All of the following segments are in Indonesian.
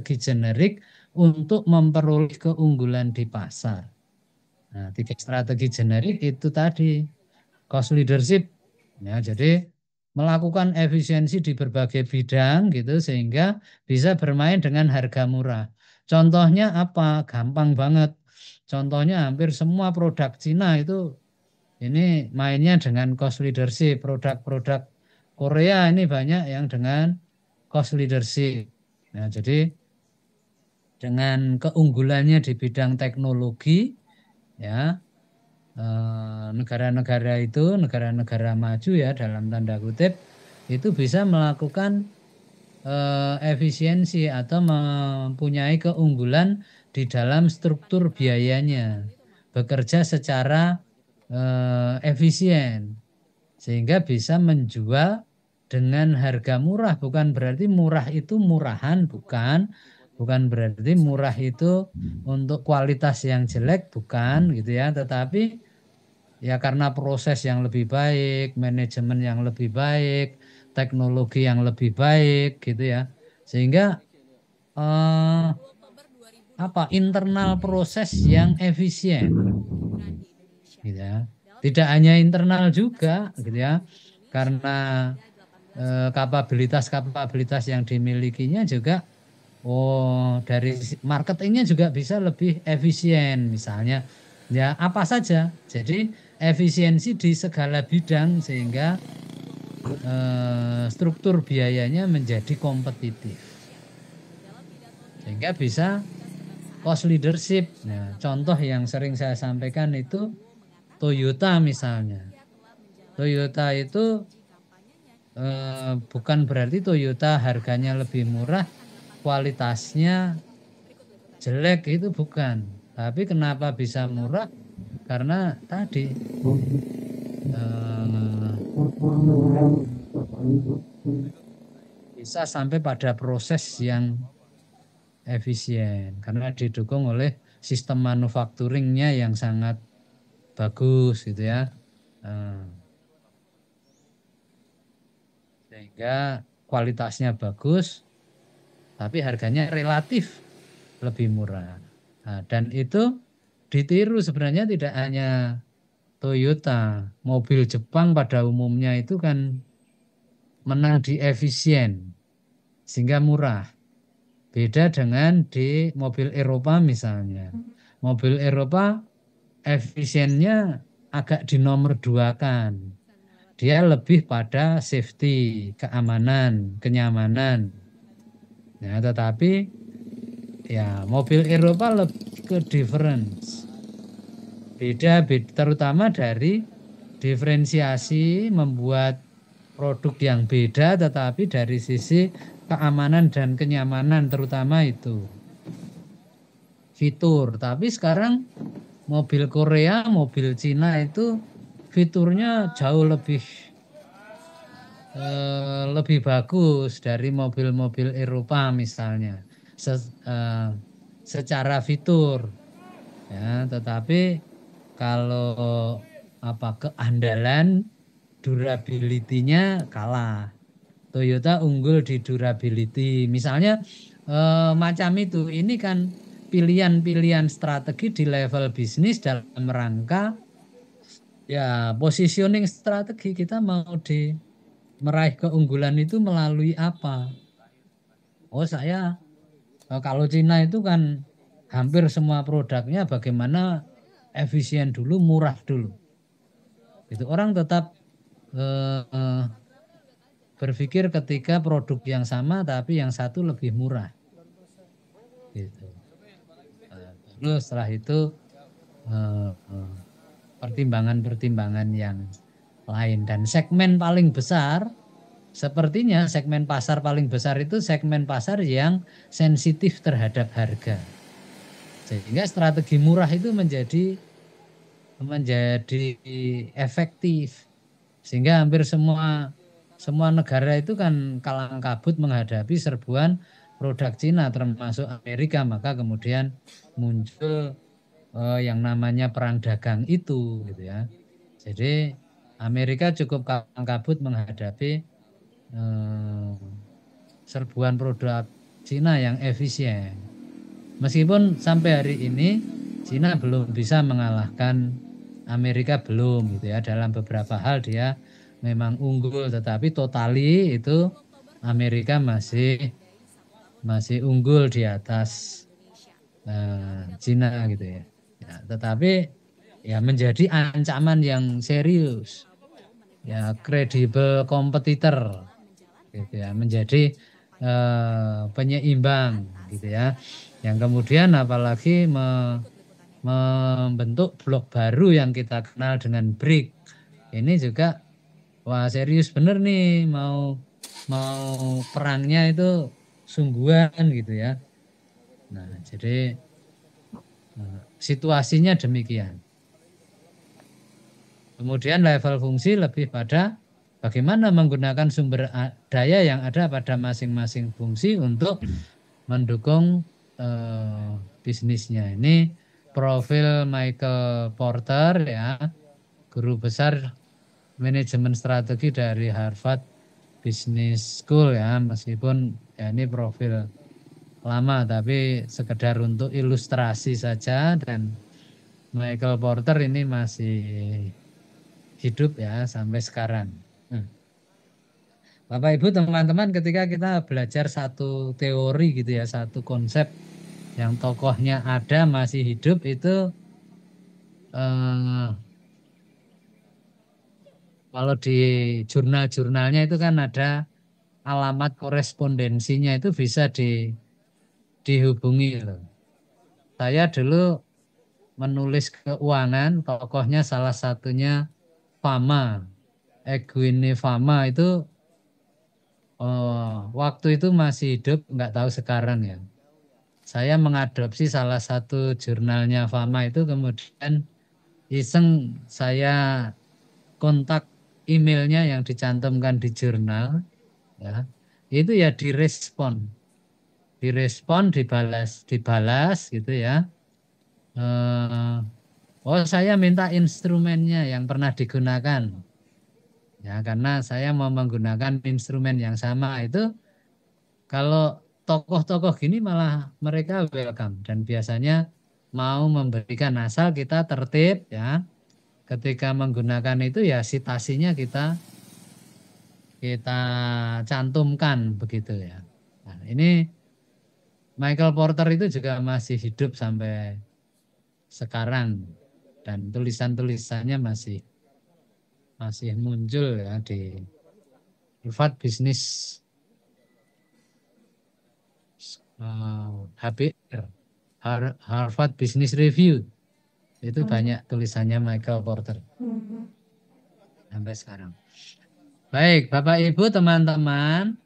strategi generik untuk memperoleh keunggulan di pasar. Nah, 3 strategi generik itu tadi cost leadership. Ya, jadi melakukan efisiensi di berbagai bidang gitu sehingga bisa bermain dengan harga murah. Contohnya apa? Gampang banget. Contohnya hampir semua produk Cina itu ini mainnya dengan cost leadership. Produk-produk Korea ini banyak yang dengan cost leadership. Nah, jadi dengan keunggulannya di bidang teknologi, ya negara-negara itu, negara-negara maju ya dalam tanda kutip, itu bisa melakukan efisiensi atau mempunyai keunggulan di dalam struktur biayanya, bekerja secara efisien sehingga bisa menjual dengan harga murah. Bukan berarti murah itu murahan, bukan berarti murah itu untuk kualitas yang jelek, bukan gitu ya, tetapi ya karena proses yang lebih baik, manajemen yang lebih baik, teknologi yang lebih baik gitu ya. Sehingga eh, internal proses yang efisien gitu ya. Tidak hanya internal juga gitu ya. Karena kapabilitas-kapabilitas yang dimilikinya juga dari marketingnya juga bisa lebih efisien misalnya ya apa saja. Jadi efisiensi di segala bidang sehingga struktur biayanya menjadi kompetitif sehingga bisa cost leadership. Nah, contoh yang sering saya sampaikan itu Toyota misalnya. Toyota itu bukan berarti Toyota harganya lebih murah, kualitasnya jelek itu bukan. Tapi kenapa bisa murah? Karena tadi bisa sampai pada proses yang efisien karena didukung oleh sistem manufakturingnya yang sangat bagus gitu ya. Sehingga kualitasnya bagus tapi harganya relatif lebih murah. Nah, dan itu ditiru sebenarnya tidak hanya Toyota, mobil Jepang pada umumnya itu kan menang di efisien sehingga murah. Beda dengan di mobil Eropa misalnya. Mobil Eropa efisiennya agak dinomor duakan. Dia lebih pada safety, keamanan, kenyamanan. Ya, tetapi ya mobil Eropa lebih ke difference. Beda terutama dari diferensiasi membuat produk yang beda tetapi dari sisi keamanan dan kenyamanan terutama itu fitur. Tapi sekarang mobil Korea, mobil Cina itu fiturnya jauh lebih bagus dari mobil-mobil Eropa misalnya. Secara fitur ya, tetapi kalau keandalan durability-nya kalah. Toyota unggul di durability. Misalnya macam itu. Ini kan pilihan-pilihan strategi di level bisnis dalam rangka ya positioning strategi kita mau meraih keunggulan itu melalui apa? Oh saya kalau Cina itu kan hampir semua produknya bagaimana efisien dulu, murah dulu. Itu orang tetap berpikir ketika produk yang sama tapi yang satu lebih murah. Gitu. Lalu setelah itu pertimbangan-pertimbangan yang lain dan segmen paling besar sepertinya segmen pasar paling besar itu segmen pasar yang sensitif terhadap harga. Sehingga strategi murah itu menjadi efektif. Sehingga hampir semua negara itu kan kalang kabut menghadapi serbuan produk Cina termasuk Amerika, maka kemudian muncul yang namanya perang dagang itu gitu ya. Jadi Amerika cukup kalang kabut menghadapi serbuan produk Cina yang efisien. Meskipun sampai hari ini Cina belum bisa mengalahkan Amerika, belum gitu ya. Dalam beberapa hal dia memang unggul, tetapi totali itu Amerika masih unggul di atas Cina gitu ya. Ya, tetapi ya menjadi ancaman yang serius, ya kredibel kompetitor gitu ya, menjadi penyeimbang gitu ya. Yang kemudian apalagi membentuk blok baru yang kita kenal dengan BRIC. Ini juga wah serius bener nih, mau perangnya itu sungguhan gitu ya. Nah, jadi situasinya demikian. Kemudian level fungsi lebih pada bagaimana menggunakan sumber daya yang ada pada masing-masing fungsi untuk mendukung bisnisnya. Ini profil Michael Porter ya, guru besar manajemen strategi dari Harvard Business School ya, meskipun ya ini profil lama tapi sekedar untuk ilustrasi saja, dan Michael Porter ini masih hidup ya sampai sekarang. Bapak Ibu teman-teman, ketika kita belajar satu teori gitu ya, satu konsep yang tokohnya ada masih hidup, itu kalau di jurnal-jurnalnya itu kan ada alamat korespondensinya, itu bisa dihubungi loh. Saya dulu menulis keuangan, tokohnya salah satunya Fama, Egwene Fama itu waktu itu masih hidup, nggak tahu sekarang ya. Saya mengadopsi salah satu jurnalnya Fama itu, kemudian iseng saya kontak emailnya yang dicantumkan di jurnal, ya itu ya direspon, dibalas gitu ya. Oh saya minta instrumennya yang pernah digunakan, ya karena saya mau menggunakan instrumen yang sama. Itu kalau tokoh-tokoh gini malah mereka welcome dan biasanya mau memberikan, asal kita tertib ya. Ketika menggunakan itu ya citasinya kita cantumkan begitu ya. Nah, ini Michael Porter itu juga masih hidup sampai sekarang dan tulisan-tulisannya masih muncul ya di Harvard Business Harvard Business Review. Itu banyak tulisannya Michael Porter sampai sekarang. Baik, Bapak Ibu teman-teman,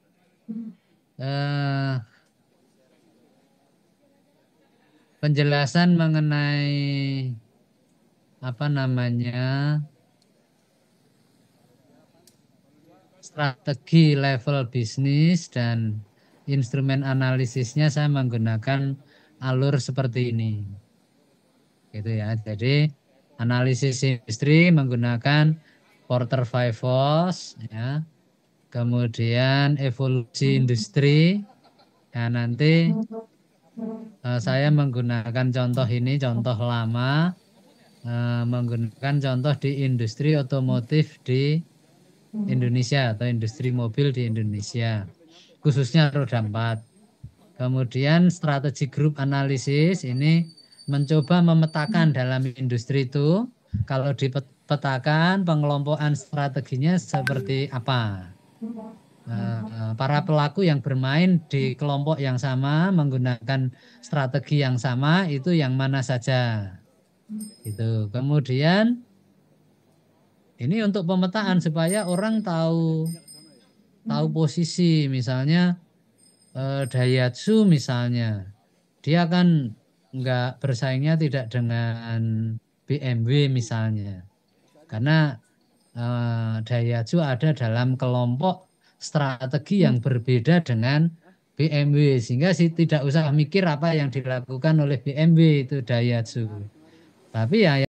penjelasan mengenai strategi level bisnis dan instrumen analisisnya saya menggunakan alur seperti ini. Gitu ya. Jadi analisis industri menggunakan Porter Five Force ya. Kemudian evolusi industri. Ya, nanti saya menggunakan contoh ini, contoh lama, menggunakan contoh di industri otomotif di Indonesia atau industri mobil di Indonesia, khususnya roda 4. Kemudian strategi grup analisis ini mencoba memetakan dalam industri itu, kalau dipetakan pengelompokan strateginya seperti apa. Para pelaku yang bermain di kelompok yang sama menggunakan strategi yang sama itu yang mana saja. Itu. Kemudian ini untuk pemetaan supaya orang tahu posisi, misalnya Daihatsu misalnya, dia kan nggak bersaingnya tidak dengan BMW misalnya, karena Daihatsu ada dalam kelompok strategi yang berbeda dengan BMW, sehingga tidak usah mikir apa yang dilakukan oleh BMW itu Daihatsu. Tapi ya